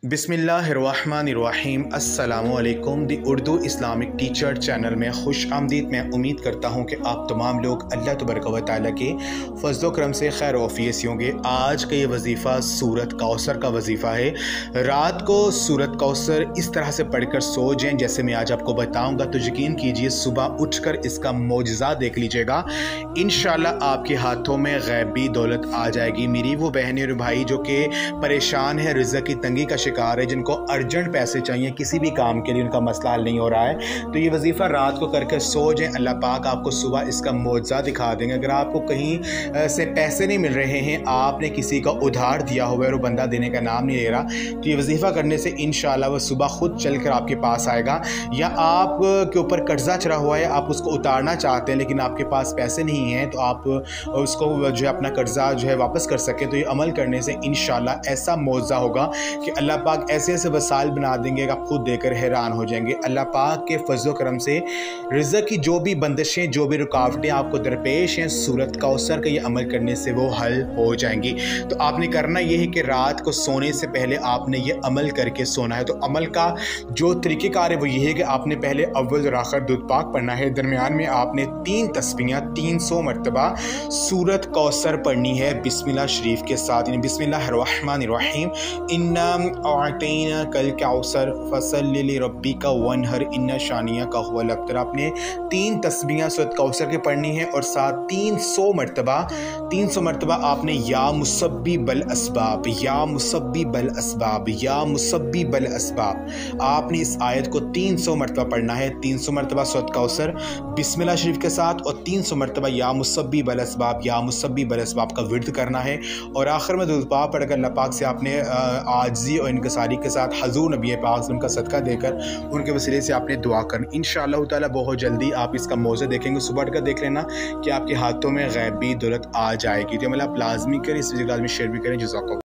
बिस्मिल्लाहिर्रहमानिर्रहीम अस्सलामुअलैकुम। दी Urdu Islamic teacher channel में खुश आमदीद। मैं उम्मीद करता हूँ कि आप तमाम लोग अल्लाह तबारक व तआला के फज़्ल व करम से खैर वफ़ीस होंगे। आज का ये वजीफ़ा सूरत कौसर का वजीफ़ा है। रात को सूरत कौसर इस तरह से पढ़कर सो जाएँ जैसे मैं आज आपको बताऊँगा, तो यकीन कीजिए सुबह उठकर इसका मौजज़ा देख लीजिएगा। इंशाअल्लाह आपके हाथों में गैबी दौलत आ जाएगी। मेरी वो बहनें और भाई जो कि परेशान है, रिज़्क़ की तंगी का शिकार है, जिनको अर्जेंट पैसे चाहिए, किसी भी काम के लिए उनका मसला हल नहीं हो रहा है, तो ये वजीफ़ा रात को करके सो जाएं। अल्लाह पाक आपको सुबह इसका मौजज़ा दिखा देंगे। अगर आपको कहीं से पैसे नहीं मिल रहे हैं, आपने किसी का उधार दिया हुआ है और वो बंदा देने का नाम नहीं ले रहा, तो ये वजीफ़ा करने से इंशाअल्लाह वो सुबह खुद चल कर आपके पास आएगा। या आप के ऊपर कर्जा चढ़ा हुआ है, आप उसको उतारना चाहते हैं लेकिन आपके पास पैसे नहीं हैं, तो आप उसको जो है अपना कर्जा जो है वापस कर सकें, तो ये अमल करने से इंशाअल्लाह ऐसा मौजज़ा होगा कि अल्लाह पाक ऐसे ऐसे वसाइल बना देंगे कि आप खुद देकर हैरान हो जाएंगे। अल्लाह पाक के फज़्ल व करम से रिज़्क़ की जो भी बंदिशें, जो भी रुकावटें आपको दरपेश हैं, सूरत कौसर का ये अमल करने से वो हल हो जाएंगी। तो आपने करना ये है कि रात को सोने से पहले आपने ये अमल करके सोना है। तो अमल का जो तरीक़ेकार है वो ये है कि आपने पहले अव्वल और आखिर दुध पाक पढ़ना है। दरमियान में आपने 3 तस्बीहां 300 मरतबा सूरत कौसर पढ़नी है बिस्मिल्लाह शरीफ के साथ। बिस्मिल्लाहिर्रहमानिर्रहीम। इन्ना आतैना कल कौसर फसल्लि लिरब्बिका वनहर इन्ना शानियका हुवल अब्तर। आपने 3 तस्बीहां सूरत कौसर के पढ़नी है और साथ 300 मरतबा आपने या मुसब्बी बल असबाब, या मुसब्बी बल असबाब, या मुसब्बी बल असबाब, आपने इस आयत को 300 मरतबा पढ़ना है। 300 मरतबा सूरत कौसर बिस्मिल्लाह शरीफ के साथ और 300 मरतबा या मुसब्बी बल असबाब, या मुसब्बी बल असबाब का विर्द करना है। और आखिर में दुरूद पाक पढ़कर अल्लाह पाक से आपने आजिज़ी और इनकसारी के साथ हज़ूर नबी पाक से उनका सदका देकर उनके वसीले से आपने दुआ करनी। इंशाअल्लाह ताला बहुत जल्दी आप इसका मौज़ा देखेंगे। सुबह उठकर देख लेना कि आपके हाथों में गैबी दौलत आ जाएगी। तो मतलब आप लाजमी करें, इस वीडियो में शेयर भी करें। जज़ाकल्लाह।